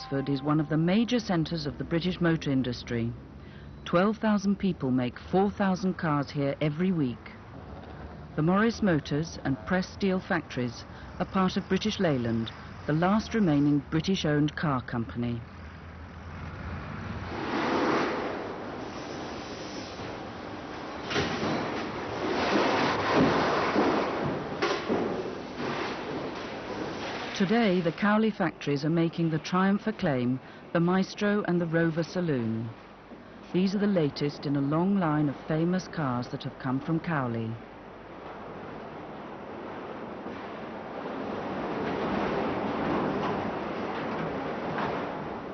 Oxford is one of the major centres of the British motor industry. 12,000 people make 4,000 cars here every week. The Morris Motors and Press Steel factories are part of British Leyland, the last remaining British-owned car company. Today, the Cowley factories are making the Triumph Acclaim, the Maestro and the Rover Saloon. These are the latest in a long line of famous cars that have come from Cowley.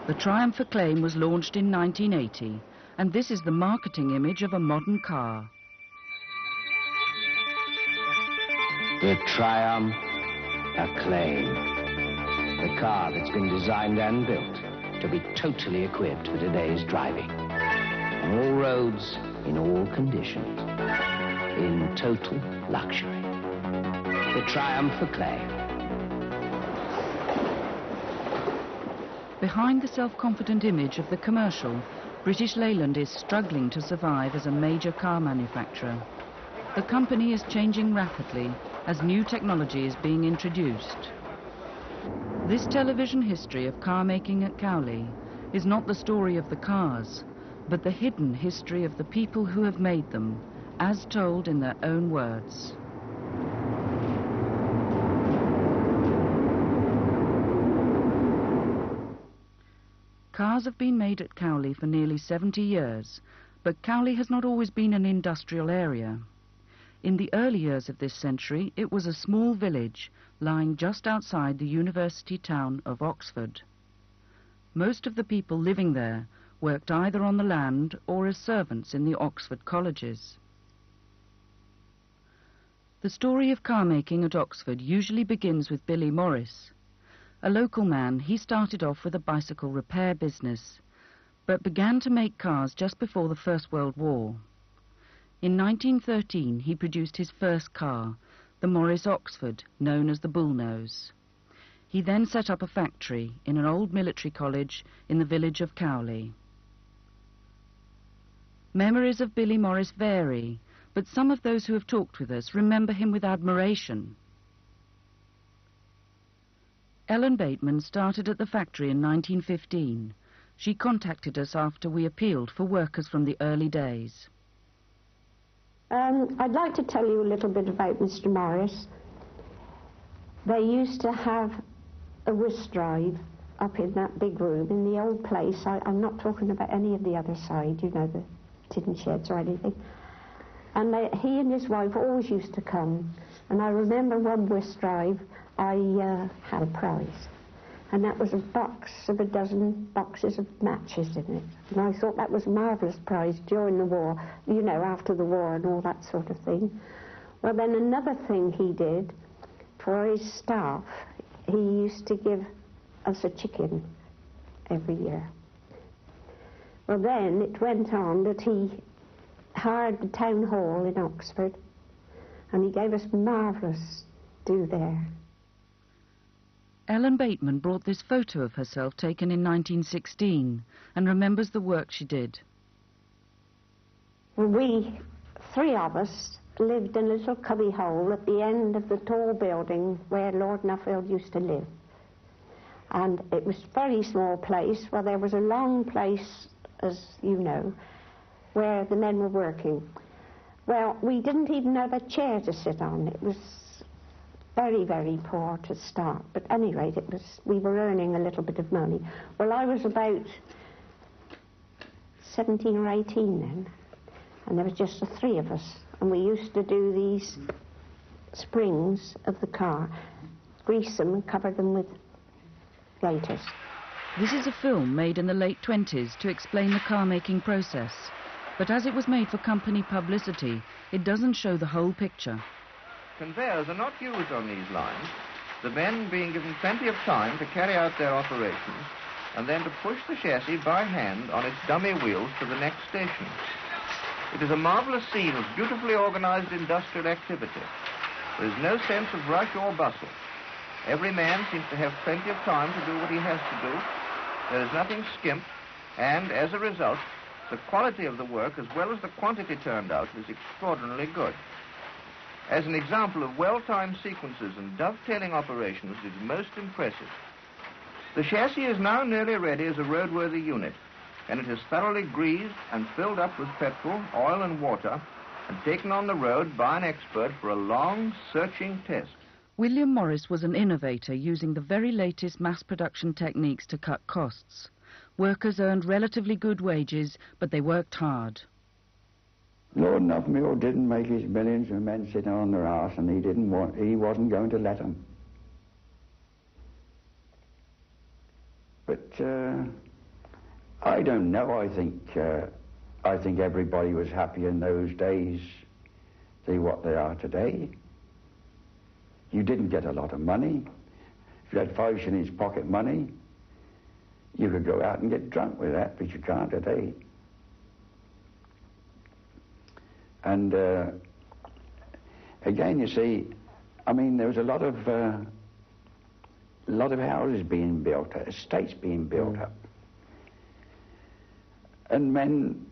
The Triumph Acclaim was launched in 1980, and this is the marketing image of a modern car. The Triumph Acclaim, the car that's been designed and built to be totally equipped for today's driving. On all roads, in all conditions, in total luxury. The Triumph Acclaim. Behind the self-confident image of the commercial, British Leyland is struggling to survive as a major car manufacturer. The company is changing rapidly as new technology is being introduced. This television history of car making at Cowley is not the story of the cars, but the hidden history of the people who have made them, as told in their own words. Cars have been made at Cowley for nearly 70 years, but Cowley has not always been an industrial area. In the early years of this century, it was a small village lying just outside the university town of Oxford. Most of the people living there worked either on the land or as servants in the Oxford colleges. The story of car making at Oxford usually begins with Billy Morris. A local man, he started off with a bicycle repair business, but began to make cars just before the First World War. In 1913, he produced his first car, the Morris Oxford, known as the Bullnose. He then set up a factory in an old military college in the village of Cowley. Memories of Billy Morris vary, but some of those who have talked with us remember him with admiration. Ellen Bateman started at the factory in 1915. She contacted us after we appealed for workers from the early days. I'd like to tell you a little bit about Mr. Morris. They used to have a whisk drive up in that big room in the old place. I'm not talking about any of the other side, you know, the tin sheds or anything. And he and his wife always used to come. And I remember one whisk drive, I had a prize. And that was a box of a dozen boxes of matches in it. And I thought that was a marvellous prize during the war, you know, after the war and all that sort of thing. Well, then another thing he did for his staff, he used to give us a chicken every year. Well, then it went on that he hired the town hall in Oxford, and he gave us marvellous do there. Ellen Bateman brought this photo of herself taken in 1916 and remembers the work she did. Well, we, three of us, lived in a little cubby hole at the end of the tall building where Lord Nuffield used to live. And it was a very small place. Well, there was a long place, as you know, where the men were working. Well, we didn't even have a chair to sit on. It was very, very poor to start. But at any rate, we were earning a little bit of money. Well, I was about 17 or 18 then, and there was just the three of us. And we used to do these springs of the car, grease them and cover them with gaiters. This is a film made in the late 20s to explain the car-making process. But as it was made for company publicity, it doesn't show the whole picture. Conveyors are not used on these lines, the men being given plenty of time to carry out their operations and then to push the chassis by hand on its dummy wheels to the next station. It is a marvellous scene of beautifully organized industrial activity. There is no sense of rush or bustle. Every man seems to have plenty of time to do what he has to do, There is nothing skimp, and as a result, the quality of the work as well as the quantity turned out is extraordinarily good. As an example of well-timed sequences and dovetailing operations, it is most impressive. The chassis is now nearly ready as a roadworthy unit, and it is thoroughly greased and filled up with petrol, oil and water, and taken on the road by an expert for a long, searching test. William Morris was an innovator using the very latest mass production techniques to cut costs. Workers earned relatively good wages, but they worked hard. Lord Knockmule didn't make his millions with men sitting on their arse, and he wasn't going to let them. But I don't know. I think everybody was happy in those days than what they are today. You didn't get a lot of money. If you had 5 shillings pocket money, you could go out and get drunk with that, but you can't today. And again, you see, I mean, there was a lot of houses being built, estates being built up, and men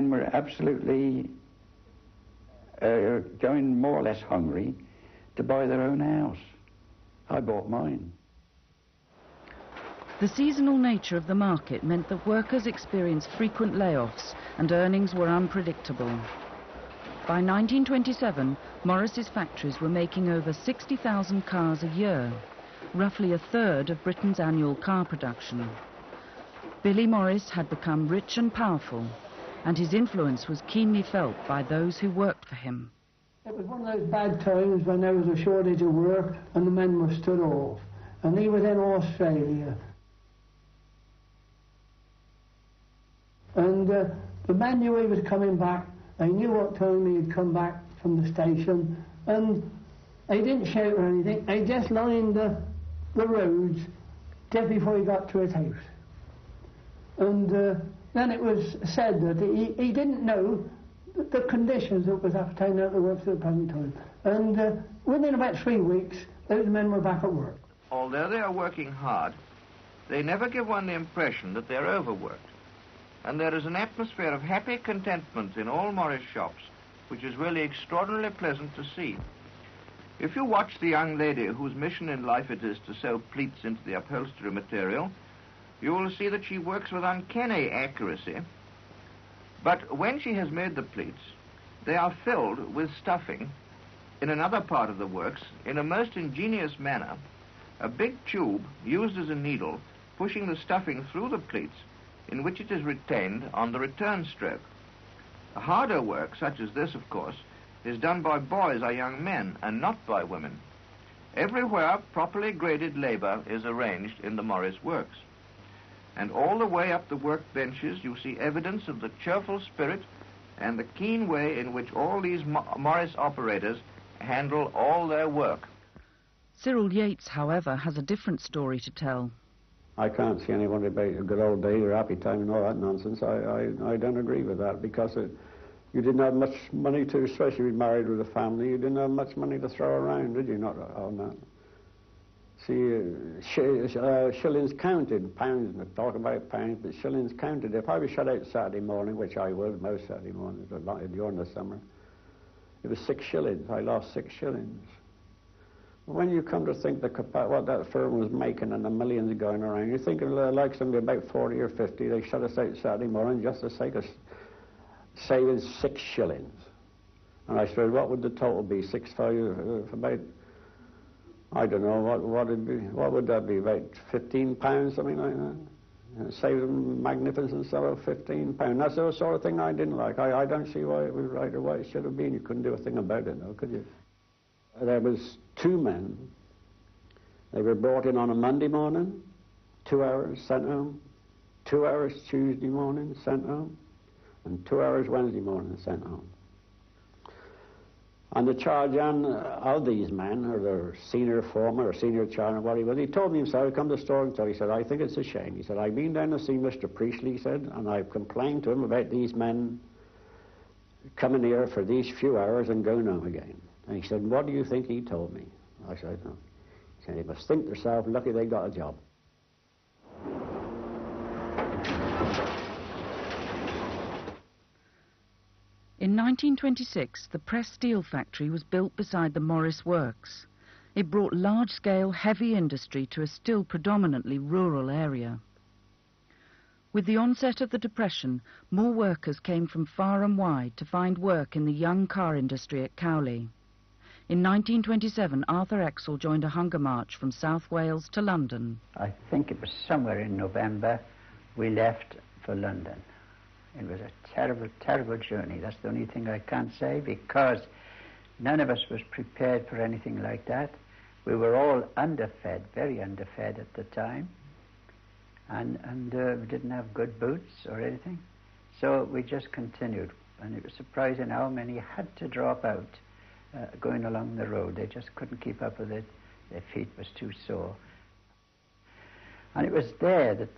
were absolutely going more or less hungry to buy their own house. I bought mine. The seasonal nature of the market meant that workers experienced frequent layoffs and earnings were unpredictable. By 1927, Morris's factories were making over 60,000 cars a year, roughly a third of Britain's annual car production. Billy Morris had become rich and powerful, and his influence was keenly felt by those who worked for him. It was one of those bad times when there was a shortage of work and the men were stood off. And he was in Australia. And the men knew he was coming back. They knew what time he had come back from the station. And they didn't shout or anything. They just lined the roads just before he got to his house. And then it was said that he didn't know the conditions that was happening at the works at the present time. And within about 3 weeks, those men were back at work. Although they are working hard, they never give one the impression that they're overworked. And there is an atmosphere of happy contentment in all Morris shops, which is really extraordinarily pleasant to see. If you watch the young lady whose mission in life it is to sew pleats into the upholstery material, you will see that she works with uncanny accuracy. But when she has made the pleats, they are filled with stuffing in another part of the works in a most ingenious manner, a big tube used as a needle pushing the stuffing through the pleats, in which it is retained on the return stroke. The harder work, such as this, of course, is done by boys or young men and not by women. Everywhere properly graded labor is arranged in the Morris works. And all the way up the work benches you see evidence of the cheerful spirit and the keen way in which all these Morris operators handle all their work. Cyril Yates, however, has a different story to tell. I can't see anyone about a good old day or happy time and all that nonsense. I don't agree with that, because you didn't have much money to, especially if you were married with a family, you didn't have much money to throw around, did you? Not on that. See, shillings counted, pounds, and talk about pounds, but shillings counted. If I was shut out Saturday morning, which I was most Saturday mornings during the summer, it was 6 shillings. I lost 6 shillings. When you come to think what that firm was making and the millions going around, you think like somebody about 40 or 50, they shut us out Saturday morning just for the sake of saving 6 shillings. And I said, what would the total be? 6, 5, about, I don't know, what would that be, about £15, something like that? Save them magnificent sum of £15. That's the sort of thing I didn't like. I don't see why it was right or why it should have been. You couldn't do a thing about it, though, could you? There was 2 men. They were brought in on a Monday morning, 2 hours, sent home. 2 hours Tuesday morning, sent home. And 2 hours Wednesday morning, sent home. And the charge of these men, or their senior foreman or senior charge, what he was, he told me himself, he come to the store and told, he said, I think it's a shame. He said, I've been down to see Mr. Priestley, he said, and I've complained to him about these men coming here for these few hours and going home again. And he said, what do you think he told me? I said, no. He said, they must think themselves lucky they got a job. In 1926, the press steel factory was built beside the Morris Works. It brought large-scale, heavy industry to a still predominantly rural area. With the onset of the Depression, more workers came from far and wide to find work in the young car industry at Cowley. In 1927, Arthur Exel joined a hunger march from South Wales to London. I think it was somewhere in November we left for London. It was a terrible, terrible journey. That's the only thing I can't say, because none of us was prepared for anything like that. We were all underfed, very underfed at the time, and we didn't have good boots or anything. So we just continued, and it was surprising how many had to drop out going along the road. They just couldn't keep up with it. Their feet was too sore. And it was there that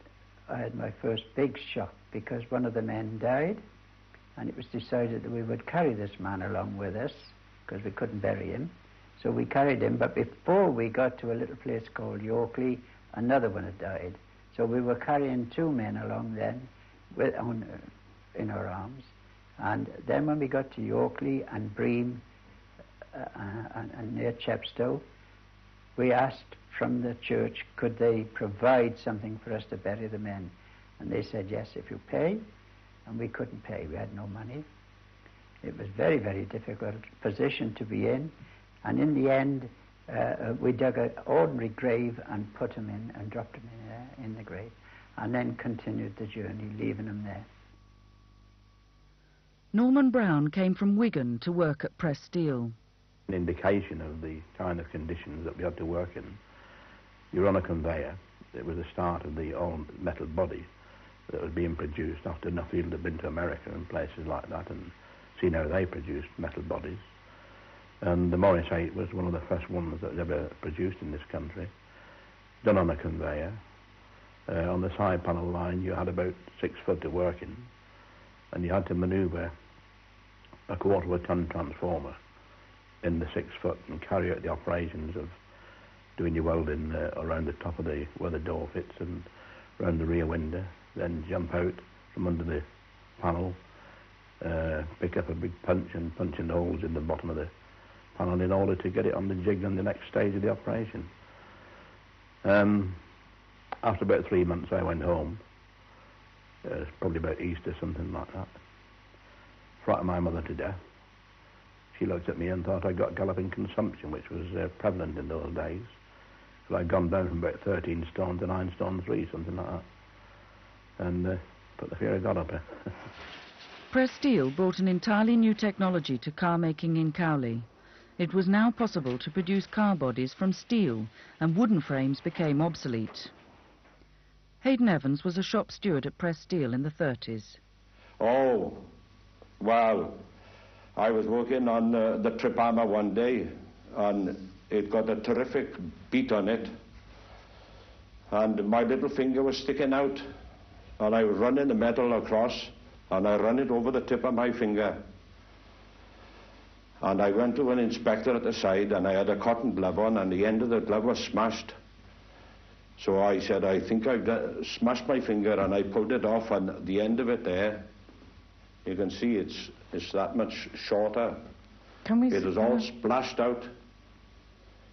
I had my first big shock, because one of the men died, and it was decided that we would carry this man along with us, because we couldn't bury him. So we carried him, but before we got to a little place called Yorkley, another one had died. So we were carrying two men along then in our arms. And then when we got to Yorkley and Bream and near Chepstow, we asked from the church, could they provide something for us to bury the men? And they said, yes, if you pay. And we couldn't pay. We had no money. It was a very, very difficult position to be in. And in the end, we dug an ordinary grave and put him in and dropped him in the grave, and then continued the journey, leaving him there. Norman Brown came from Wigan to work at Press Steel. An indication of the kind of conditions that we had to work in. You're on a conveyor. It was the start of the old metal body that was being produced after Nuffield had been to America and places like that and seen how they produced metal bodies. And the Morris 8 was one of the first ones that was ever produced in this country, done on a conveyor. On the side panel line you had about 6 foot to work in, and you had to manoeuvre a 1/4 of a ton transformer in the 6 foot and carry out the operations of doing your welding around the top of where the door fits and around the rear window, then jump out from under the panel, pick up a big punch and punch in the holes in the bottom of the panel in order to get it on the jig on the next stage of the operation. After about 3 months I went home. Probably about Easter, something like that. Frightened my mother to death. She looked at me and thought I got galloping consumption, which was prevalent in those days. So I'd gone down from about 13 stone to 9 stone 3, something like that. And put the fear of God up her. Press Steel brought an entirely new technology to car making in Cowley. It was now possible to produce car bodies from steel, and wooden frames became obsolete. Hayden Evans was a shop steward at Press Steel in the 30s. Oh, well, I was working on the trip hammer one day, and it got a terrific beat on it, and my little finger was sticking out, and I was running the metal across, and I ran it over the tip of my finger. And I went to an inspector at the side, and I had a cotton glove on, and the end of the glove was smashed. So I said, I think I've smashed my finger, and I pulled it off, and the end of it there, you can see it's that much shorter. It was all splashed out.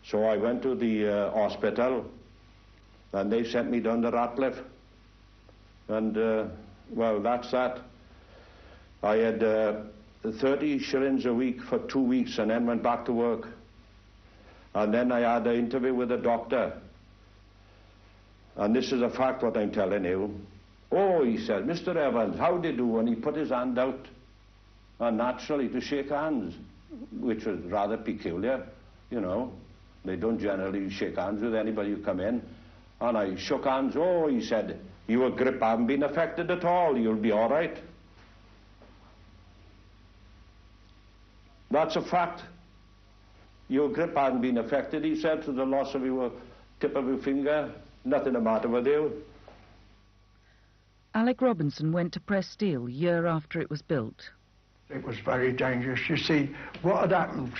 So I went to the hospital, and they sent me down to Ratcliffe. And, well, that's that. I had 30 shillings a week for 2 weeks, and then went back to work. And then I had an interview with a doctor. And this is a fact what I'm telling you. Oh, he said, Mr. Evans, how do you do? And he put his hand out, naturally, to shake hands, which was rather peculiar, you know. They don't generally shake hands with anybody who come in. And I shook hands. Oh, he said, your grip haven't been affected at all. You'll be all right. That's a fact. Your grip hasn't been affected, he said, to the loss of your tip of your finger. Nothing the matter with you. Alec Robinson went to Press Steel year after it was built. It was very dangerous. You see, what had happened,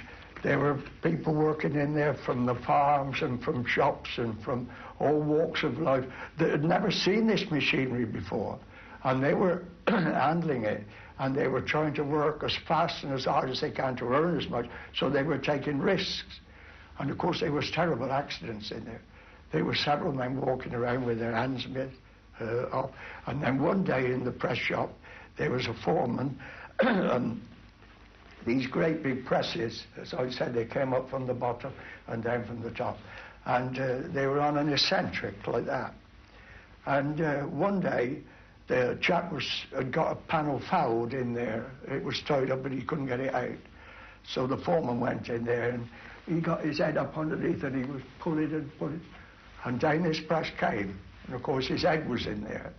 there were people working in there from the farms and from shops and from all walks of life that had never seen this machinery before. and they were handling it, and they were trying to work as fast and as hard as they can to earn as much, so they were taking risks. And of course there was terrible accidents in there. There were several men walking around with their hands off. And then one day in the press shop, there was a foreman, and these great big presses, as I said, they came up from the bottom and down from the top. And they were on an eccentric like that. And one day, the chap had got a panel fouled in there. It was tied up, but he couldn't get it out. So the foreman went in there, and he got his head up underneath, and he was pulling and pulling. And down this press came. And of course, his head was in there.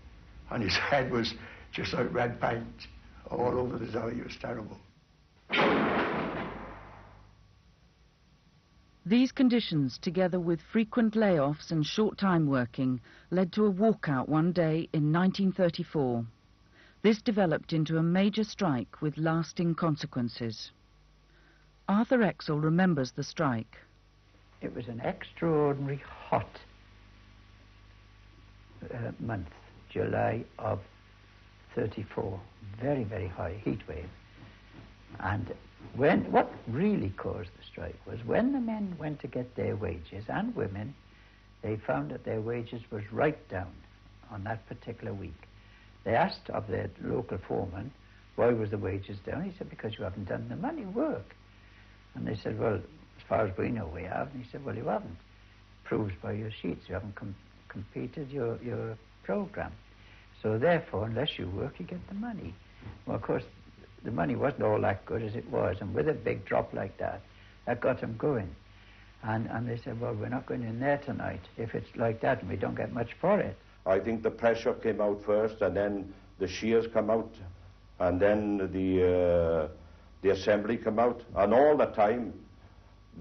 And his head was just like red paint all over the side. It was terrible. These conditions, together with frequent layoffs and short-time working, led to a walkout one day in 1934. This developed into a major strike with lasting consequences. Arthur Exel remembers the strike. It was an extraordinary hot month, July of 34. Very, very high heat wave. And what really caused the strike was when the men went to get their wages, and women, they found that their wages was right down on that particular week. They asked of their local foreman, why was the wages down? He said, because you haven't done the money work. And they said, well, as far as we know, we have. And he said, well, you haven't. Proves by your sheets you haven't completed your program. So therefore, unless you work, you get the money. Well, of course, the money wasn't all that good as it was, and with a big drop like that, that got them going. And they said, well, we're not going in there tonight if it's like that and we don't get much for it. I think the press shop came out first, and then the shears come out, and then the assembly come out. And all the time,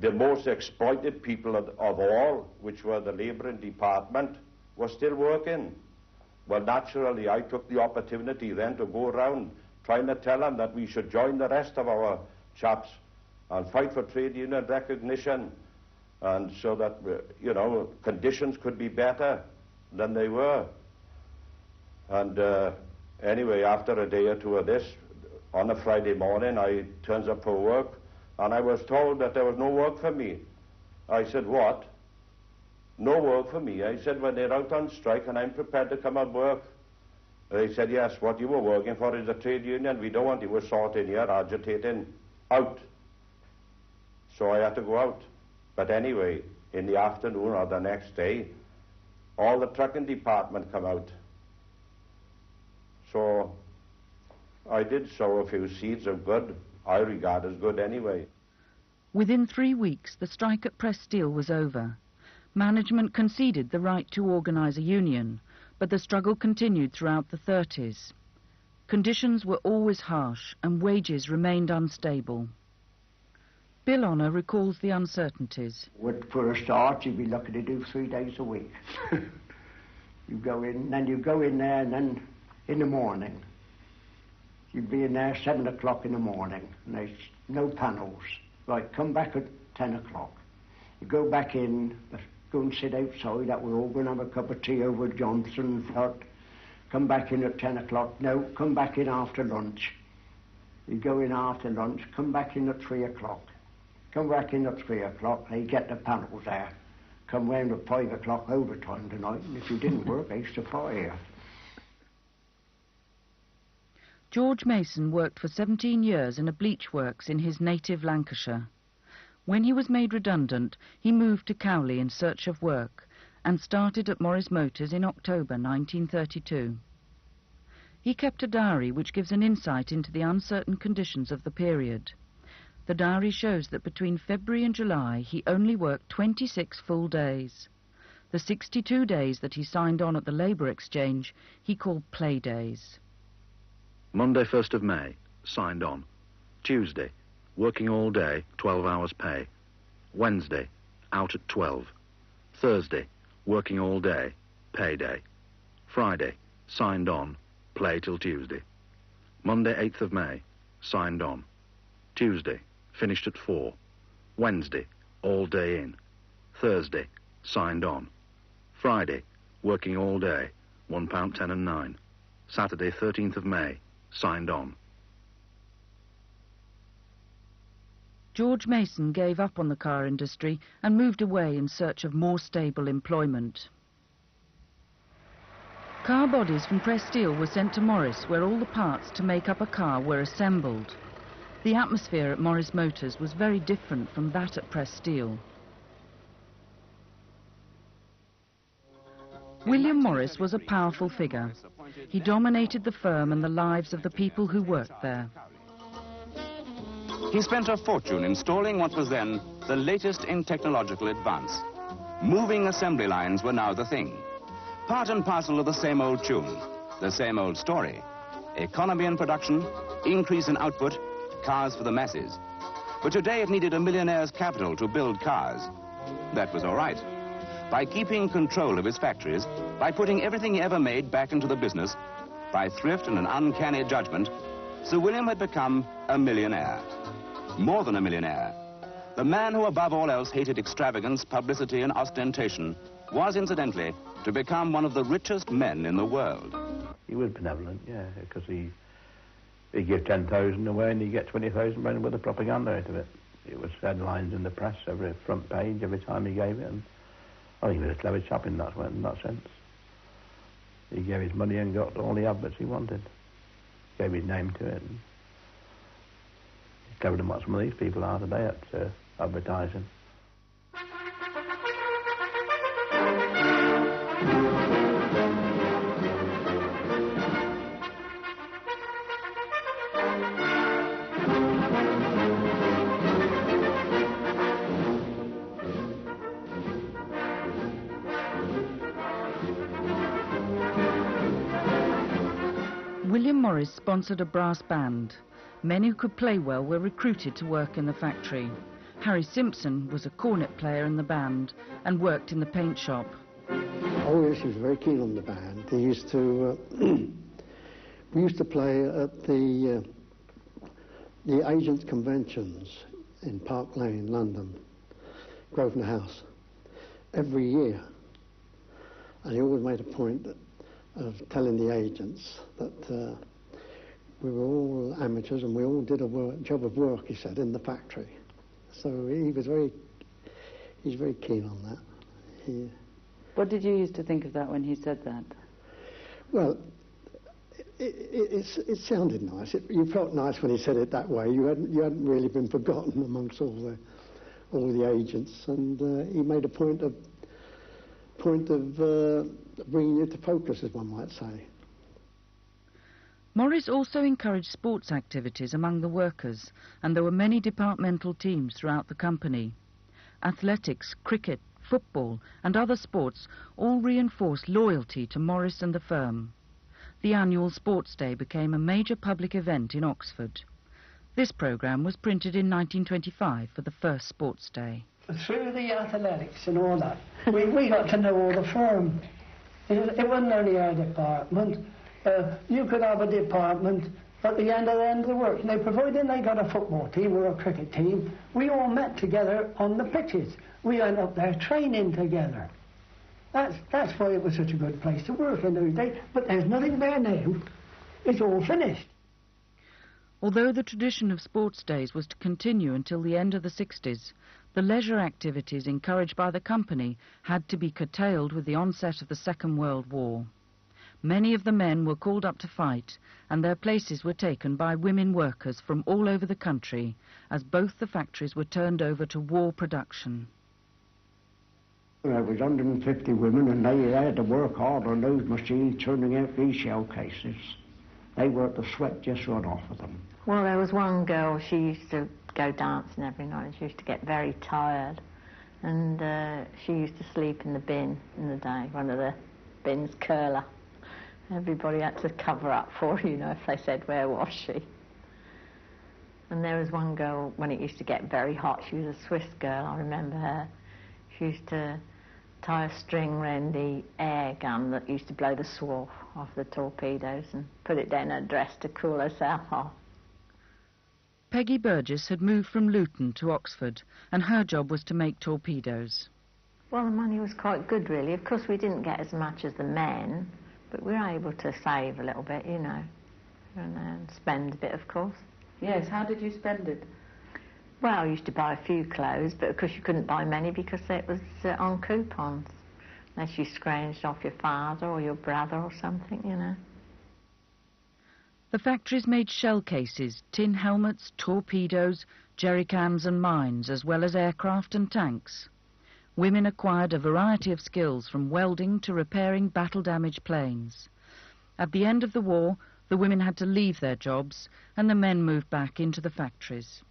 the most exploited people of all, which were the labouring department, were still working. Well, naturally, I took the opportunity then to go around trying to tell them that we should join the rest of our chaps and fight for trade union recognition, and so that, you know, conditions could be better than they were. And anyway, after a day or two of this, on a Friday morning, I turns up for work, and I was told that there was no work for me. I said, what? No work for me? I said, well, they're out on strike, and I'm prepared to come and work. They said, yes, what you were working for is a trade union. We don't want you sorting here, agitating. Out. So I had to go out. But anyway, in the afternoon or the next day, all the trucking department come out. So I did sow a few seeds of good, I regard as good anyway. Within 3 weeks, the strike at Press Steel was over. Management conceded the right to organise a union, but the struggle continued throughout the 30s. Conditions were always harsh and wages remained unstable. Bill Honor recalls the uncertainties. For a start, you'd be lucky to do 3 days a week. You go in, then you go in there, and then in the morning, you'd be in there 7 o'clock in the morning, and there's no panels. Right, come back at 10 o'clock. You go back in, go and sit outside, that we're all going to have a cup of tea over at Johnson's hut. Come back in at 10 o'clock. No, come back in after lunch. You go in after lunch, come back in at 3 o'clock. Come back in at 3 o'clock, they get the panels there. Come round at 5 o'clock overtime tonight, and if you didn't work, they used to fire you. George Mason worked for 17 years in a bleach works in his native Lancashire. When he was made redundant, he moved to Cowley in search of work and started at Morris Motors in October 1932. He kept a diary which gives an insight into the uncertain conditions of the period. The diary shows that between February and July he only worked 26 full days. The 62 days that he signed on at the Labour Exchange he called play days. Monday 1st of May, signed on. Tuesday, working all day, 12 hours pay. Wednesday, out at 12. Thursday, working all day, pay day. Friday, signed on, play till Tuesday. Monday 8th of May, signed on. Tuesday, finished at 4. Wednesday, all day in. Thursday, signed on. Friday, working all day, £1.10 and 9. Saturday, 13th of May. Signed on. George Mason gave up on the car industry and moved away in search of more stable employment. Car bodies from pressed steel were sent to Morris, where all the parts to make up a car were assembled. The atmosphere at Morris Motors was very different from that at pressed steel. William Morris was a powerful figure. He dominated the firm and the lives of the people who worked there. He spent a fortune installing what was then the latest in technological advance. Moving assembly lines were now the thing. Part and parcel of the same old tune, the same old story. Economy in production, increase in output, cars for the masses. But today it needed a millionaire's capital to build cars. That was all right. By keeping control of his factories, by putting everything he ever made back into the business, by thrift and an uncanny judgment, Sir William had become a millionaire. More than a millionaire. The man who above all else hated extravagance, publicity and ostentation was, incidentally, to become one of the richest men in the world. He was benevolent, yeah, because he'd give 10,000 away and he'd get 20,000 with the propaganda out of it. It was headlines in the press, every front page, every time he gave it. And I think he was a clever chap in that sense. He gave his money and got all the adverts he wanted. Gave his name to it. And he's clever than what some of these people are today at advertising. William Morris sponsored a brass band. Men who could play well were recruited to work in the factory. Harry Simpson was a cornet player in the band and worked in the paint shop. Oh yes, he was very keen on the band. He used to, we used to play at the agents' conventions in Park Lane, London, Grosvenor House, every year. And he always made a point of telling the agents that we were all amateurs and we all did a job of work, he said, in the factory. So he's very keen on that. What did you used to think of that when he said that? Well, it sounded nice. You felt nice when he said it that way. You hadn't really been forgotten amongst all the agents, and he made a point of bringing you to focus, as one might say. Morris also encouraged sports activities among the workers, and there were many departmental teams throughout the company. Athletics, cricket, football and other sports all reinforced loyalty to Morris and the firm. The annual Sports Day became a major public event in Oxford. This programme was printed in 1925 for the first Sports Day. Through the athletics and all that, we got to know all the firm. It wasn't only our department. You could have a department at the end of the work. Now, providing they got a football team or a cricket team, we all met together on the pitches. We went up there training together. That's why it was such a good place to work in those days. But there's nothing there now. It's all finished. Although the tradition of sports days was to continue until the end of the 60s, the leisure activities encouraged by the company had to be curtailed with the onset of the Second World War. Many of the men were called up to fight, and their places were taken by women workers from all over the country, as both the factories were turned over to war production. There was 150 women, and they had to work hard on those machines turning out these shell cases. They worked the sweat just right off of them. Well, there was one girl, she used to go dancing every night. She used to get very tired, and she used to sleep in the bin in the day, one of the bins, curler. Everybody had to cover up for her, you know, if they said, where was she? And there was one girl, when it used to get very hot, she was a Swiss girl, I remember her. She used to tie a string round the air gun that used to blow the swarf off the torpedoes and put it down her dress to cool herself off. Peggy Burgess had moved from Luton to Oxford, and her job was to make torpedoes. Well, the money was quite good, really. Of course, we didn't get as much as the men, But we were able to save a little bit, you know, and spend a bit, of course. Yes, how did you spend it? Well, I used to buy a few clothes, but of course you couldn't buy many because it was on coupons, unless you scrounged off your father or your brother or something, you know. The factories made shell cases, tin helmets, torpedoes, jerrycans and mines, as well as aircraft and tanks. Women acquired a variety of skills, from welding to repairing battle-damaged planes. At the end of the war, the women had to leave their jobs and the men moved back into the factories.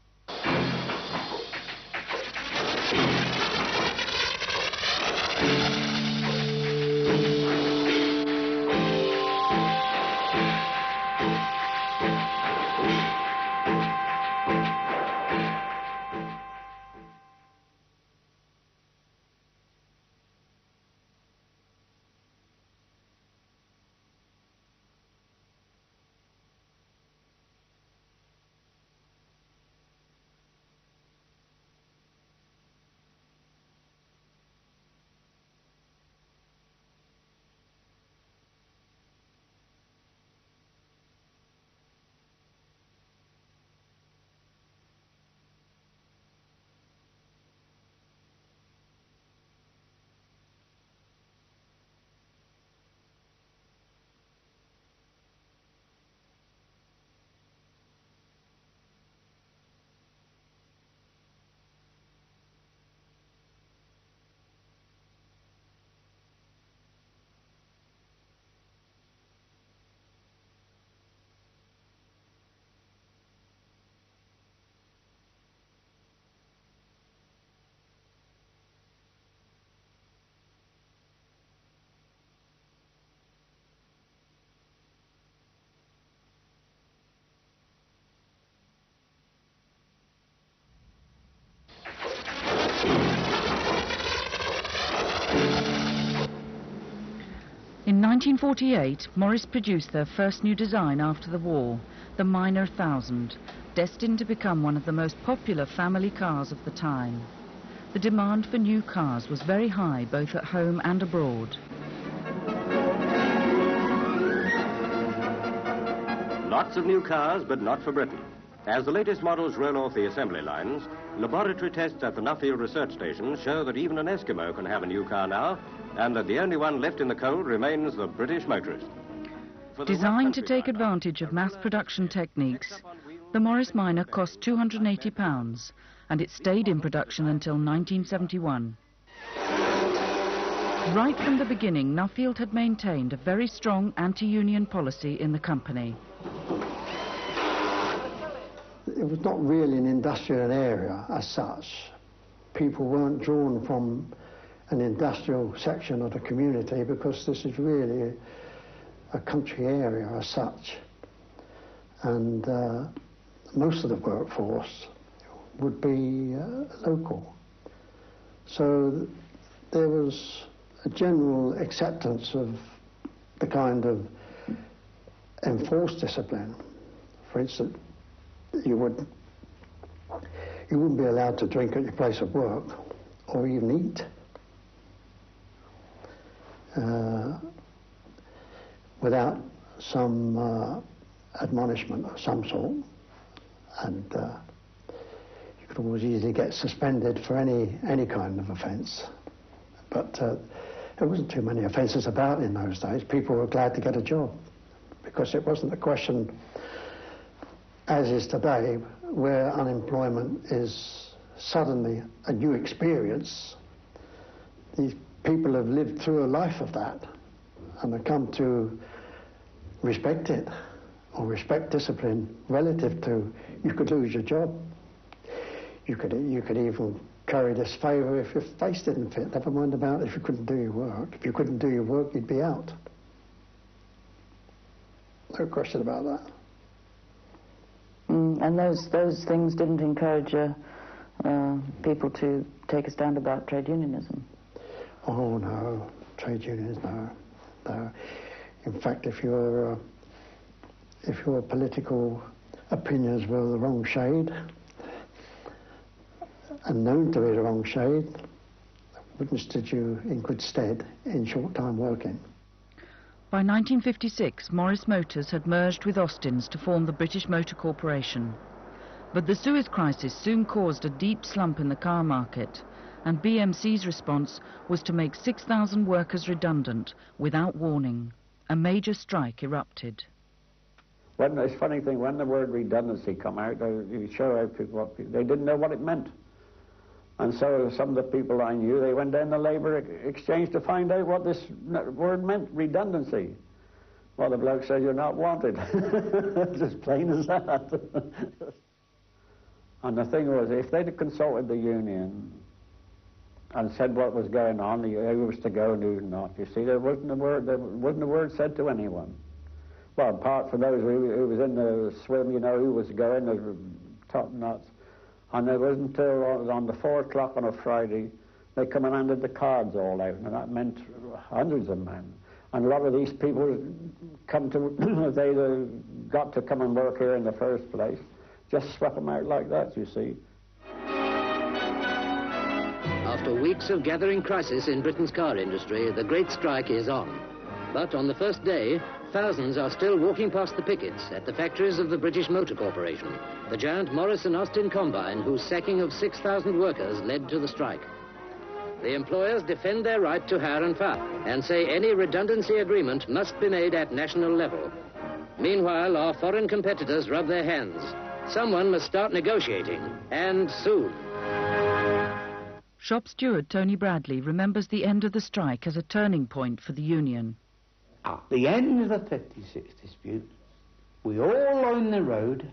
In 1948, Morris produced their first new design after the war, the Minor 1000, destined to become one of the most popular family cars of the time. The demand for new cars was very high, both at home and abroad. Lots of new cars, but not for Britain. As the latest models roll off the assembly lines, laboratory tests at the Nuffield Research Station show that even an Eskimo can have a new car now, and that the only one left in the cold remains the British motorist. Designed to take advantage of mass production techniques, the Morris Minor cost £280, and it stayed in production until 1971. Right from the beginning, Nuffield had maintained a very strong anti-union policy in the company. It was not really an industrial area as such. People weren't drawn from an industrial section of the community because this is really a country area as such. And most of the workforce would be local. So there was a general acceptance of the kind of enforced discipline. For instance, you wouldn't be allowed to drink at your place of work or even eat without some admonishment of some sort, and you could always easily get suspended for any kind of offence. But there wasn't too many offences about in those days. People were glad to get a job because it wasn't a question, as is today, where unemployment is suddenly a new experience. These people have lived through a life of that and have come to respect it or respect discipline relative to you could lose your job. You could even carry disfavour if your face didn't fit, never mind about if you couldn't do your work. If you couldn't do your work, you'd be out. No question about that. And those things didn't encourage people to take a stand about trade unionism? Oh no, trade unions, no. In fact, if your political opinions were the wrong shade, and known to be the wrong shade, wouldn't stood you in good stead in short-time working. By 1956, Morris Motors had merged with Austin's to form the British Motor Corporation. But the Suez Crisis soon caused a deep slump in the car market, and BMC's response was to make 6,000 workers redundant without warning. A major strike erupted. When this funny thing, when the word redundancy come out, you show how people, they didn't know what it meant. And so some of the people I knew, they went down the labour exchange to find out what this word meant, redundancy. Well, the bloke said, you're not wanted. It's as plain as that. And the thing was, if they'd have consulted the union and said what was going on, who was to go and who was not, you see, there wasn't a word said to anyone. Well, apart from those who was in the swim, you know, who was going, the top knots. And it wasn't until on the 4 o'clock on a Friday, they come and handed the cards all out, and that meant hundreds of men. And a lot of these people come to, they got to come and work here in the first place, just swept them out like that, you see. After weeks of gathering crisis in Britain's car industry, the great strike is on. But on the first day, thousands are still walking past the pickets at the factories of the British Motor Corporation, the giant Morris and Austin combine whose sacking of 6,000 workers led to the strike. The employers defend their right to hire and fire and say any redundancy agreement must be made at national level. Meanwhile, our foreign competitors rub their hands. Someone must start negotiating, and soon. Shop steward Tony Bradley remembers the end of the strike as a turning point for the union. At the end of the 56 dispute, we all lined the road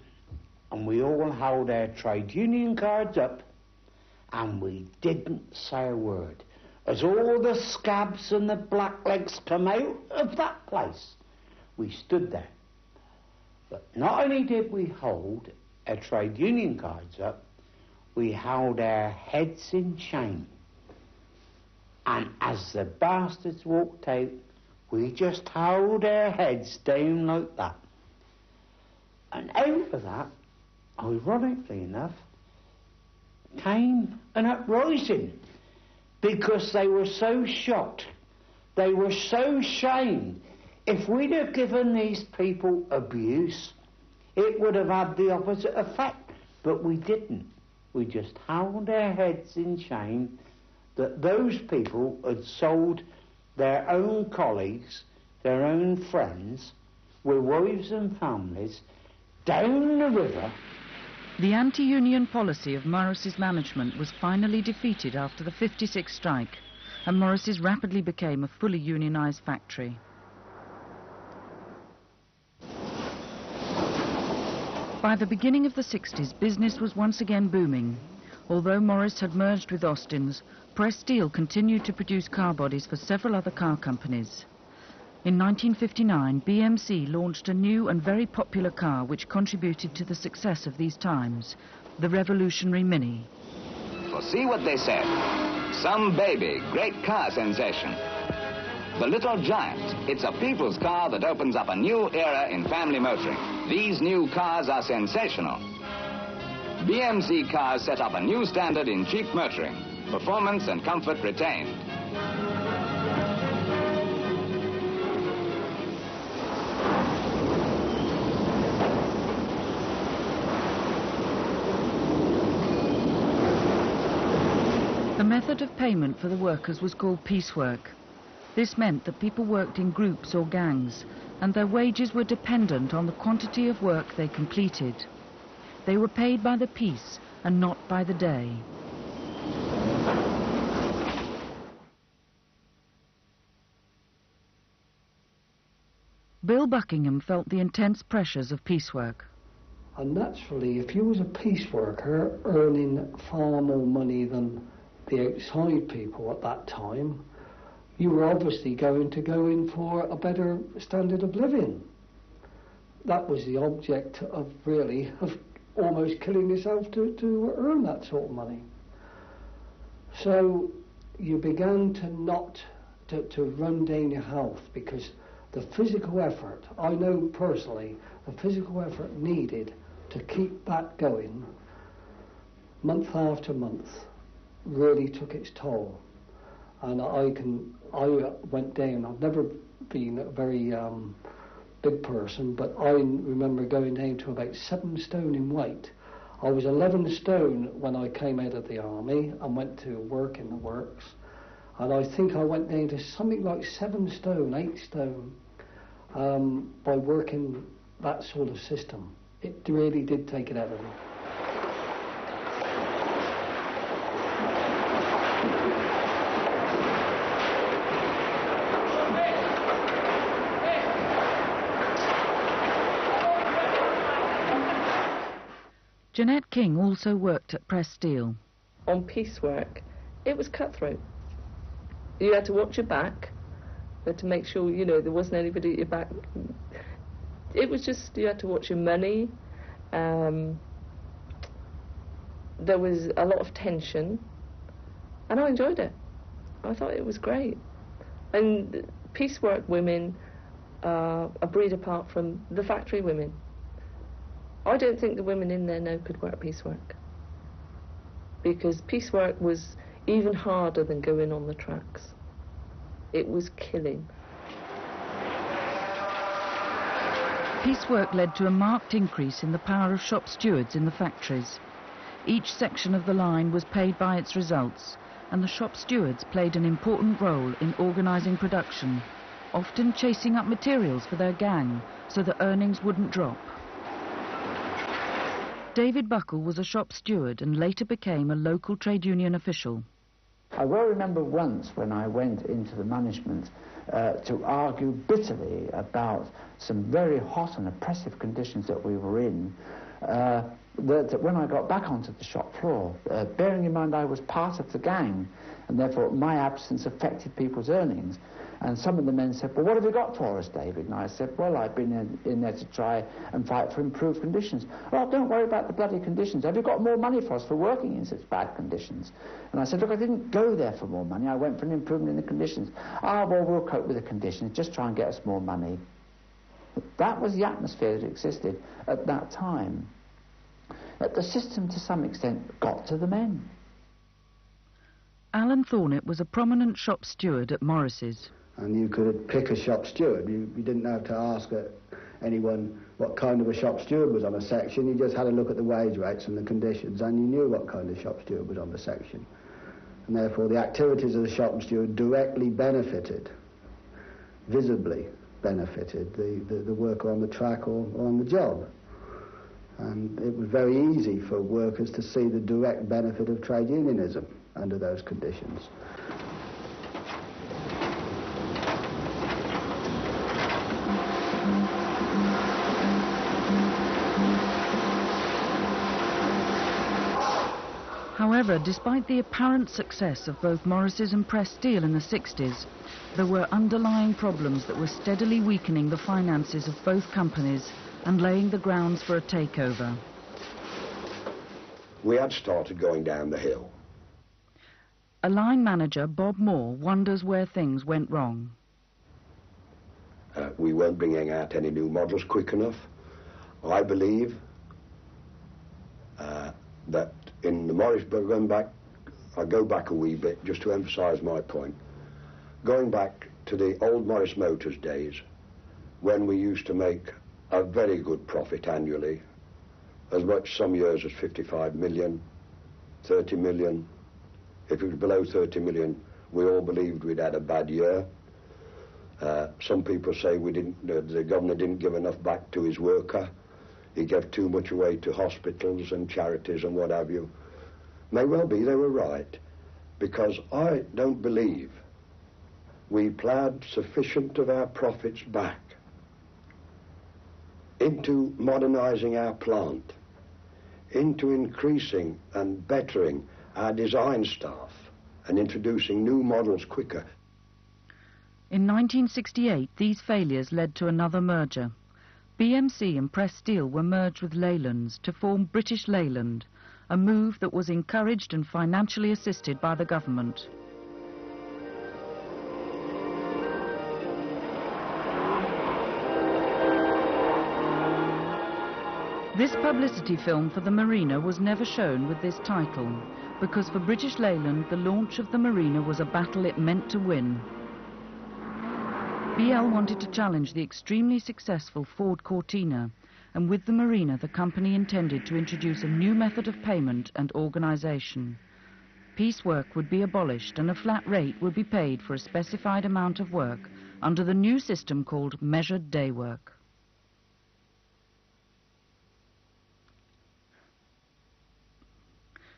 and we all held our trade union cards up and we didn't say a word. As all the scabs and the blacklegs come out of that place, we stood there. But not only did we hold our trade union cards up, we held our heads in shame. And as the bastards walked out, we just held our heads down like that. And out of that, ironically enough, came an uprising, because they were so shocked, they were so shamed. If we'd have given these people abuse, it would have had the opposite effect, but we didn't. We just held our heads in shame that those people had sold their own colleagues, their own friends, with wives and families, down the river. The anti-union policy of Morris's management was finally defeated after the 56 strike, and Morris's rapidly became a fully unionised factory. By the beginning of the 60s, business was once again booming. Although Morris had merged with Austin's, Press Steel continued to produce car bodies for several other car companies. In 1959, BMC launched a new and very popular car which contributed to the success of these times, the revolutionary Mini. For see what they said. Some baby, great car sensation. The Little Giant. It's a people's car that opens up a new era in family motoring. These new cars are sensational. BMC cars set up a new standard in cheap motoring. Performance and comfort retained. The method of payment for the workers was called piecework. This meant that people worked in groups or gangs, and their wages were dependent on the quantity of work they completed. They were paid by the piece and not by the day. Bill Buckingham felt the intense pressures of piecework. And naturally, if you was a piece worker earning far more money than the outside people at that time, you were obviously going to go in for a better standard of living. That was the object of almost killing yourself to earn that sort of money. So you began to run down your health, because the physical effort, I know personally, the physical effort needed to keep that going month after month really took its toll. And I went down. I've never being a very big person, but I remember going down to about 7 stone in weight. I was 11 stone when I came out of the army and went to work in the works, and I think I went down to something like 7 stone, 8 stone, by working that sort of system. It really did take it out of me. Jeanette King also worked at Press Steel. On piecework, it was cutthroat. You had to watch your back, you had to make sure, you know, there wasn't anybody at your back. It was just, you had to watch your money. There was a lot of tension, and I enjoyed it. I thought it was great. And piecework women are a breed apart from the factory women. I don't think the women in there now could work piecework, because piecework was even harder than going on the tracks. It was killing. Piecework led to a marked increase in the power of shop stewards in the factories. Each section of the line was paid by its results, and the shop stewards played an important role in organising production, often chasing up materials for their gang so that earnings wouldn't drop. David Buckle was a shop steward and later became a local trade union official. I well remember once when I went into the management to argue bitterly about some very hot and oppressive conditions that we were in, that when I got back onto the shop floor, bearing in mind I was part of the gang, and therefore my absence affected people's earnings. And some of the men said, well, what have you got for us, David? And I said, well, I've been in there to try and fight for improved conditions. Well, don't worry about the bloody conditions. Have you got more money for us for working in such bad conditions? And I said, look, I didn't go there for more money. I went for an improvement in the conditions. Ah, well, we'll cope with the conditions. Just try and get us more money. But that was the atmosphere that existed at that time. That the system, to some extent, got to the men. Alan Thornett was a prominent shop steward at Morris's. And you could pick a shop steward. You didn't have to ask anyone what kind of a shop steward was on a section. You just had to look at the wage rates and the conditions, and you knew what kind of shop steward was on the section. And therefore the activities of the shop steward directly benefited, visibly benefited, the worker on the track or on the job. And it was very easy for workers to see the direct benefit of trade unionism under those conditions. However, despite the apparent success of both Morris's and Press Steel in the 60s, there were underlying problems that were steadily weakening the finances of both companies and laying the grounds for a takeover. We had started going down the hill. A line manager, Bob Moore, wonders where things went wrong. We weren't bringing out any new models quick enough. I believe that in the Morris, but going back, I go back a wee bit just to emphasise my point. Going back to the old Morris Motors days, when we used to make a very good profit annually, as much some years as 55 million, 30 million. If it was below 30 million, we all believed we'd had a bad year. Some people say the governor didn't give enough back to his worker. He gave too much away to hospitals and charities and what have you. May well be they were right, because I don't believe we ploughed sufficient of our profits back into modernising our plant, into increasing and bettering our design staff and introducing new models quicker. In 1968, these failures led to another merger. BMC and Press Steel were merged with Leylands to form British Leyland, a move that was encouraged and financially assisted by the government. This publicity film for the Marina was never shown with this title, because for British Leyland the launch of the Marina was a battle it meant to win. BL wanted to challenge the extremely successful Ford Cortina, and with the Marina the company intended to introduce a new method of payment and organisation. Piecework would be abolished and a flat rate would be paid for a specified amount of work under the new system called measured day work.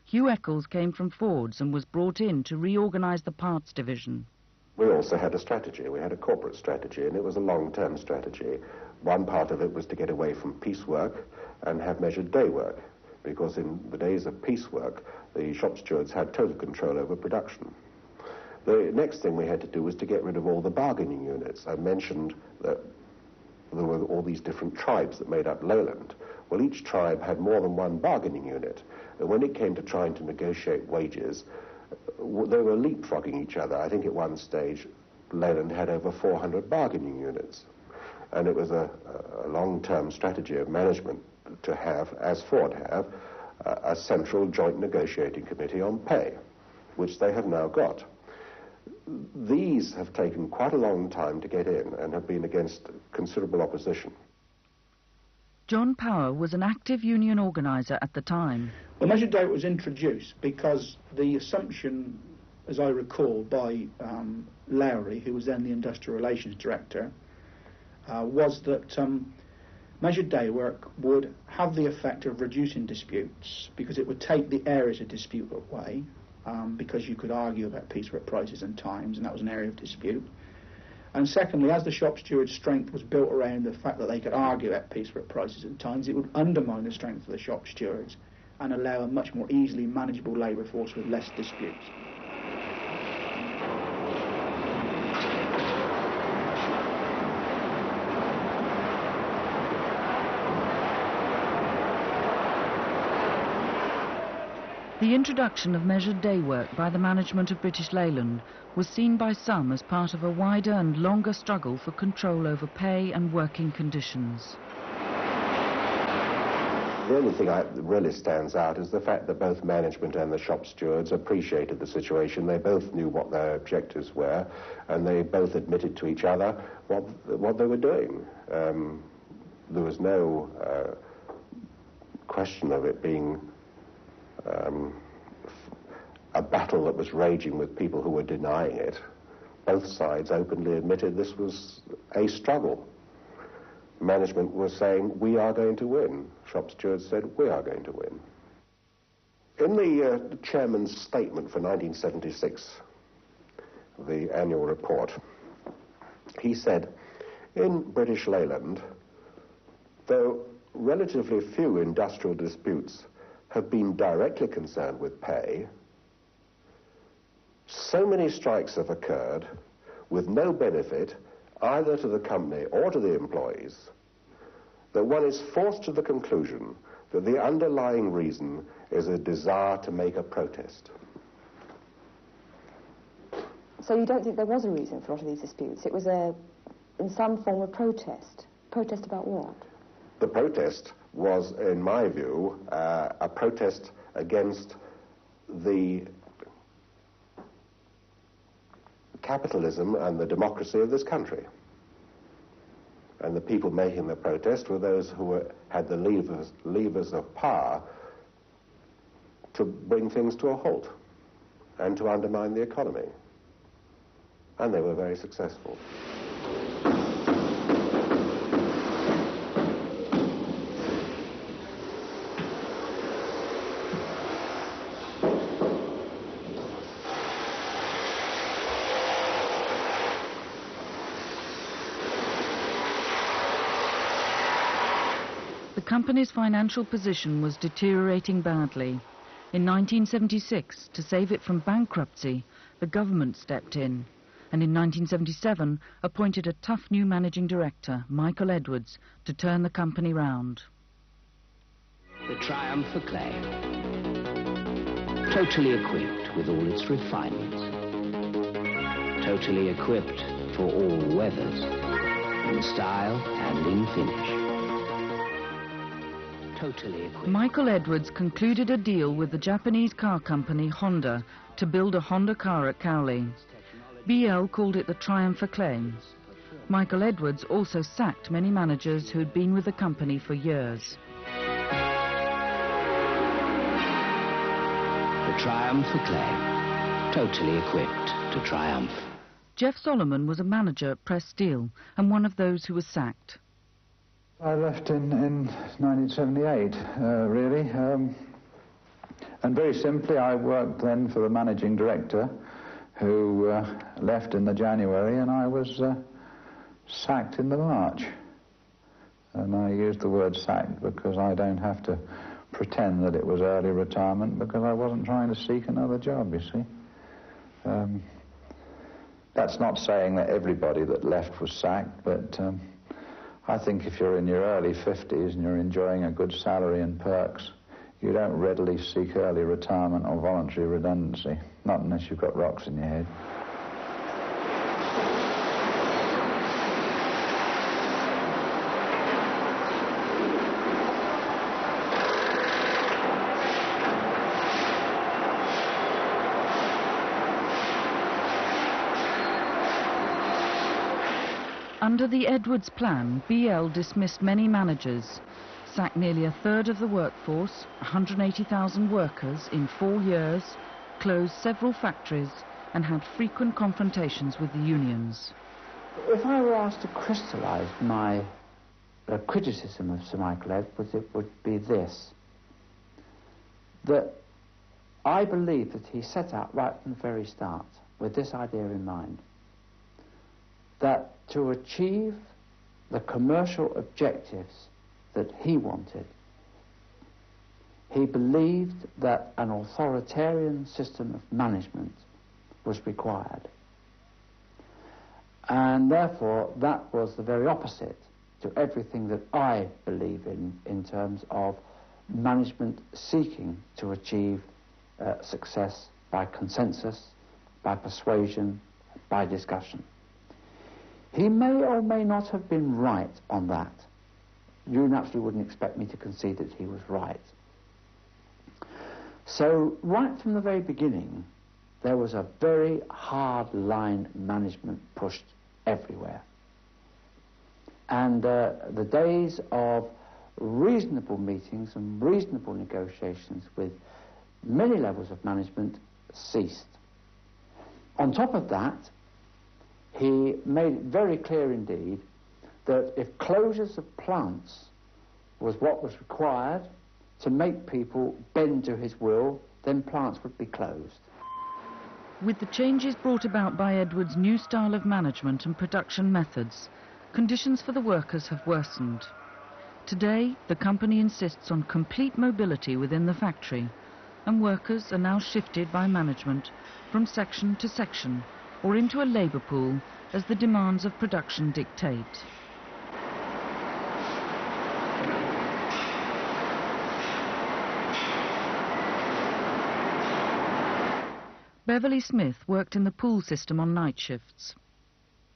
Hugh Eccles came from Ford's and was brought in to reorganise the parts division. We also had a strategy. We had a corporate strategy, and it was a long-term strategy. One part of it was to get away from piecework and have measured day work, because in the days of piecework, the shop stewards had total control over production. The next thing we had to do was to get rid of all the bargaining units. I mentioned that there were all these different tribes that made up Leyland. Well, each tribe had more than one bargaining unit, and when it came to trying to negotiate wages, they were leapfrogging each other. I think at one stage, Leyland had over 400 bargaining units, and it was a long-term strategy of management to have, as Ford have, a central joint negotiating committee on pay, which they have now got. These have taken quite a long time to get in and have been against considerable opposition. John Power was an active union organiser at the time. Well, measured day was introduced because the assumption, as I recall, by Lowry, who was then the Industrial Relations Director, was that measured day work would have the effect of reducing disputes because it would take the areas of dispute away, because you could argue about piecework prices and times, and that was an area of dispute. And secondly, as the shop steward's strength was built around the fact that they could argue at piecework prices and times, it would undermine the strength of the shop stewards and allow a much more easily manageable labour force with less disputes. The introduction of measured day work by the management of British Leyland was seen by some as part of a wider and longer struggle for control over pay and working conditions. The only thing that really stands out is the fact that both management and the shop stewards appreciated the situation. They both knew what their objectives were, and they both admitted to each other what they were doing. There was no question of it being a battle that was raging with people who were denying it. Both sides openly admitted this was a struggle. Management was saying, we are going to win. Shop stewards said, we are going to win. In the chairman's statement for 1976, the annual report, he said, in British Leyland, though relatively few industrial disputes have been directly concerned with pay, so many strikes have occurred with no benefit either to the company or to the employees that one is forced to the conclusion that the underlying reason is a desire to make a protest. So you don't think there was a reason for a lot of these disputes? It was in some form of protest? Protest about what? The protest was, in my view, a protest against the capitalism and the democracy of this country. And the people making the protest were those who had the levers of power to bring things to a halt and to undermine the economy. And they were very successful. The company's financial position was deteriorating badly. In 1976, to save it from bankruptcy, the government stepped in, and in 1977 appointed a tough new managing director, Michael Edwards, to turn the company round. The Triumph for Clay. Totally equipped with all its refinements. Totally equipped for all weathers, in style and in finish. Totally equipped. Michael Edwards concluded a deal with the Japanese car company Honda to build a Honda car at Cowley. BL called it the Triumph for Clay. Michael Edwards also sacked many managers who had been with the company for years. The Triumph for Clay, totally equipped to triumph. Jeff Solomon was a manager at Press Steel and one of those who was sacked. I left in 1978, really. And very simply, I worked then for the managing director, who left in the January, and I was sacked in the March. And I use the word sacked because I don't have to pretend that it was early retirement, because I wasn't trying to seek another job, you see. That's not saying that everybody that left was sacked, but I think if you're in your early 50s and you're enjoying a good salary and perks, you don't readily seek early retirement or voluntary redundancy, not unless you've got rocks in your head. Under the Edwards plan, BL dismissed many managers, sacked nearly a third of the workforce, 180,000 workers in 4 years, closed several factories and had frequent confrontations with the unions. If I were asked to crystallise my criticism of Sir Michael Edwards, it would be this: that I believe that he set out right from the very start with this idea in mind, that to achieve the commercial objectives that he wanted, he believed that an authoritarian system of management was required. And therefore, that was the very opposite to everything that I believe in terms of management seeking to achieve success by consensus, by persuasion, by discussion. He may or may not have been right on that. You naturally wouldn't expect me to concede that he was right. So, right from the very beginning, there was a very hard-line management pushed everywhere. And the days of reasonable meetings and reasonable negotiations with many levels of management ceased. On top of that, he made it very clear indeed that if closures of plants was what was required to make people bend to his will, then plants would be closed. With the changes brought about by Edwards' new style of management and production methods, conditions for the workers have worsened. Today, the company insists on complete mobility within the factory, and workers are now shifted by management from section to section or into a labour pool as the demands of production dictate. Beverly Smith worked in the pool system on night shifts.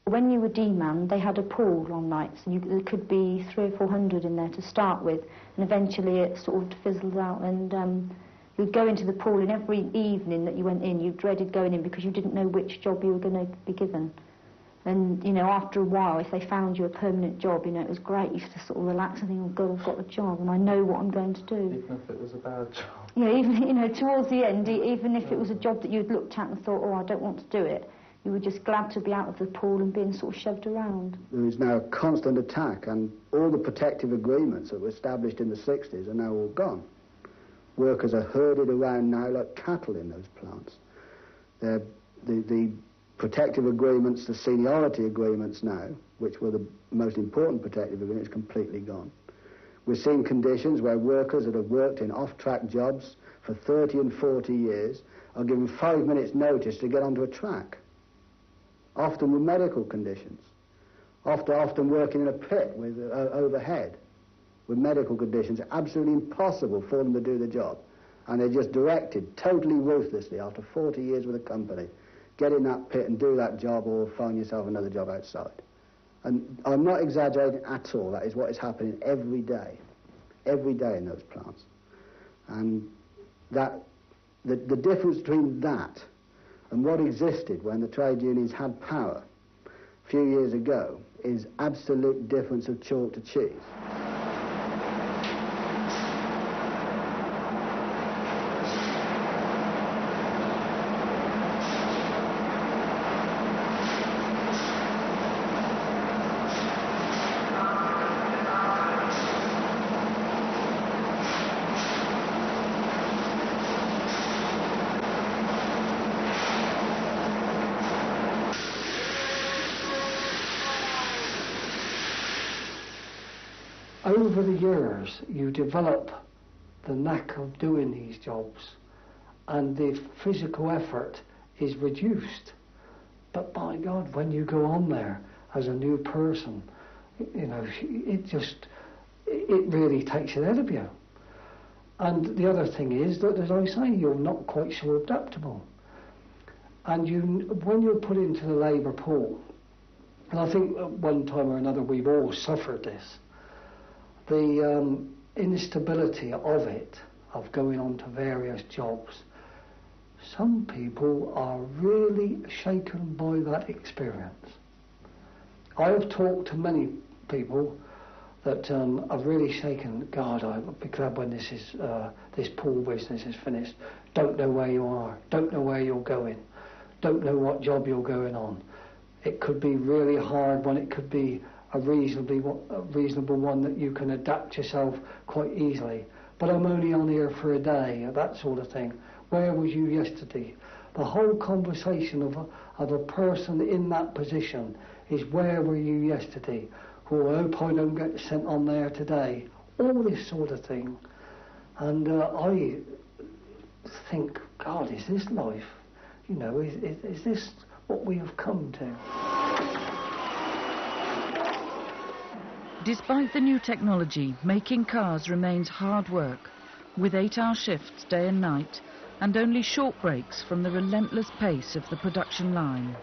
When you were D-man, they had a pool on nights, and there could be 300 or 400 in there to start with, and eventually it sort of fizzled out, and you'd go into the pool, and every evening that you went in, you dreaded going in because you didn't know which job you were going to be given. And, you know, after a while, if they found you a permanent job, you know, it was great. You used to sort of relax and think, oh, God, I've got a job, and I know what I'm going to do. Even if it was a bad job. Yeah, even, you know, towards the end, even if it was a job that you'd looked at and thought, oh, I don't want to do it, you were just glad to be out of the pool and being sort of shoved around. There is now a constant attack, and all the protective agreements that were established in the 60s are now all gone. Workers are herded around now like cattle in those plants. The protective agreements, the seniority agreements now, which were the most important protective agreements, completely gone. We're seeing conditions where workers that have worked in off-track jobs for 30 and 40 years are given 5 minutes notice to get onto a track, often with medical conditions, often working in a pit with overhead with medical conditions, absolutely impossible for them to do the job. And they're just directed totally ruthlessly after 40 years with a company, get in that pit and do that job or find yourself another job outside. And I'm not exaggerating at all. That is what is happening every day in those plants. And that the difference between that and what existed when the trade unions had power a few years ago is absolute difference of chalk to cheese. Over the years, you develop the knack of doing these jobs, and the physical effort is reduced. But by God, when you go on there as a new person, you know, it really takes it out of you. And the other thing is that, as I say, you're not quite so adaptable. And when you're put into the labour pool, and I think at one time or another we've all suffered this, the instability of it, of going on to various jobs, some people are really shaken by that experience. I have talked to many people that have really shaken. God, I'll be glad when this pool business is finished. Don't know where you are, don't know where you're going, don't know what job you're going on. It could be really hard when it could be a reasonable one that you can adapt yourself quite easily. But I'm only on here for a day, that sort of thing. Where was you yesterday? The whole conversation of a person in that position is, where were you yesterday? Oh, I hope I don't get sent on there today. All this sort of thing. And I think, God, is this life? You know, is this what we have come to? Despite the new technology, making cars remains hard work, with 8-hour shifts day and night, and only short breaks from the relentless pace of the production line.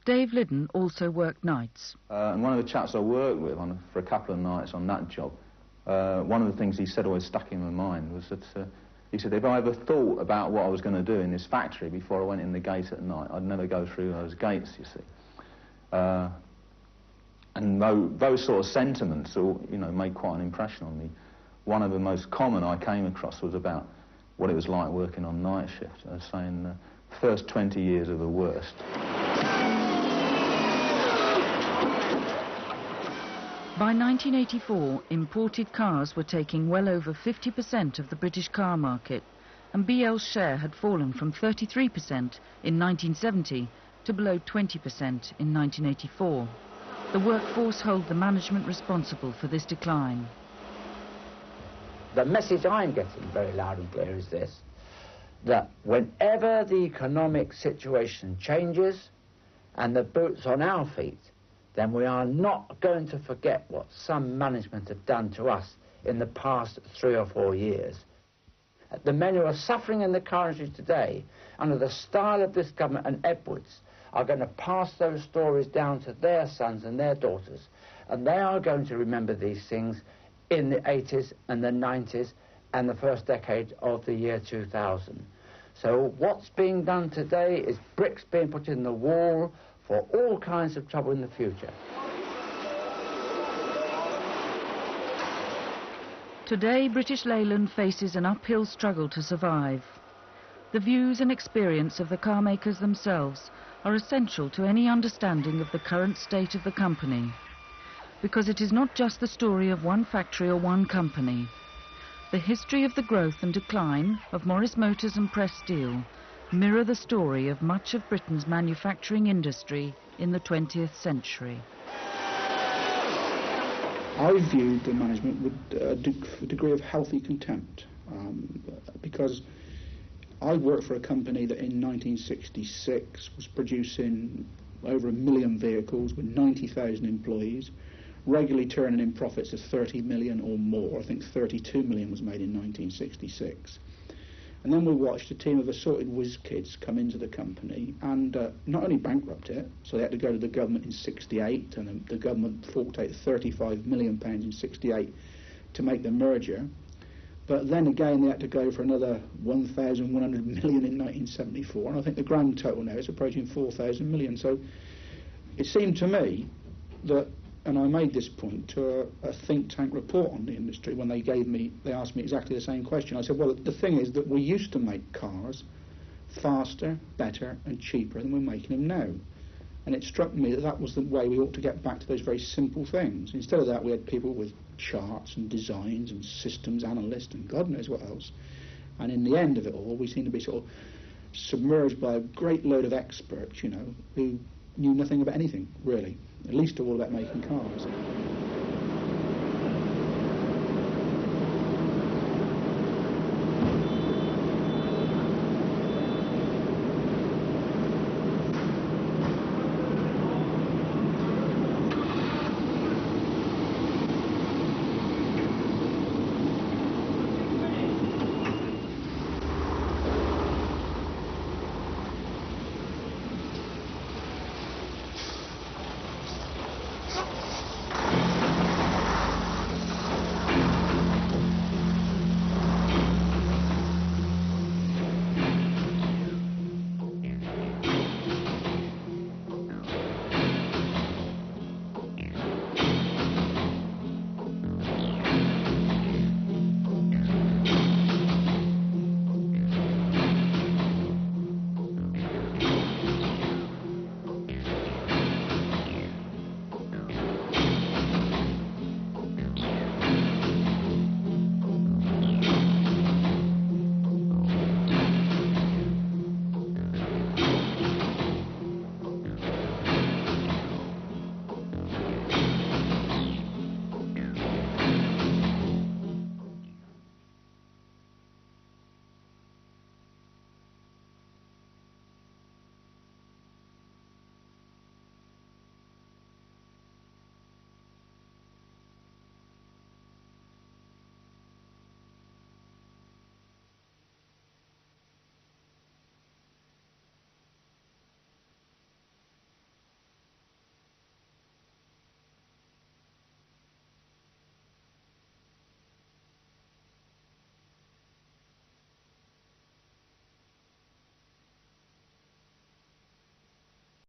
Dave Liddon also worked nights. And one of the chaps I worked with for a couple of nights on that job, one of the things he said always stuck in my mind was that he said, if I ever thought about what I was going to do in this factory before I went in the gate at night, I'd never go through those gates, you see. And those sort of sentiments all, you know, made quite an impression on me. One of the most common I came across was about what it was like working on night shift. I was saying, first 20 years are the worst. By 1984, imported cars were taking well over 50% of the British car market, and BL's share had fallen from 33% in 1970 to below 20% in 1984. The workforce hold the management responsible for this decline. The message I'm getting very loud and clear is this, that whenever the economic situation changes and the boot's on our feet, then we are not going to forget what some management have done to us in the past 3 or 4 years. The men who are suffering in the car industry today, under the style of this government and Edwards, are going to pass those stories down to their sons and their daughters, and they are going to remember these things in the 80s and the 90s and the first decade of the year 2000. So what's being done today is bricks being put in the wall for all kinds of trouble in the future. Today, British Leyland faces an uphill struggle to survive. The views and experience of the car makers themselves are essential to any understanding of the current state of the company, because it is not just the story of one factory or one company. The history of the growth and decline of Morris Motors and Press Steel mirror the story of much of Britain's manufacturing industry in the 20th century. I viewed the management with a degree of healthy contempt, because I worked for a company that in 1966 was producing over 1 million vehicles with 90,000 employees, regularly turning in profits of 30 million or more. I think 32 million was made in 1966. And then we watched a team of assorted whiz kids come into the company and not only bankrupt it, so they had to go to the government in '68, and the government forked out £35 million in '68 to make the merger. But then again, they had to go for another 1,100 million in 1974, and I think the grand total now is approaching 4,000 million. So it seemed to me that, and I made this point to a think tank report on the industry when they asked me exactly the same question. I said, well, the thing is that we used to make cars faster, better and cheaper than we're making them now. And it struck me that that was the way we ought to get back to those very simple things. Instead of that, we had people with charts and designs and systems analysts and God knows what else. And in the end of it all, we seem to be sort of submerged by a great load of experts, you know, who knew nothing about anything, really. At least all about making cars.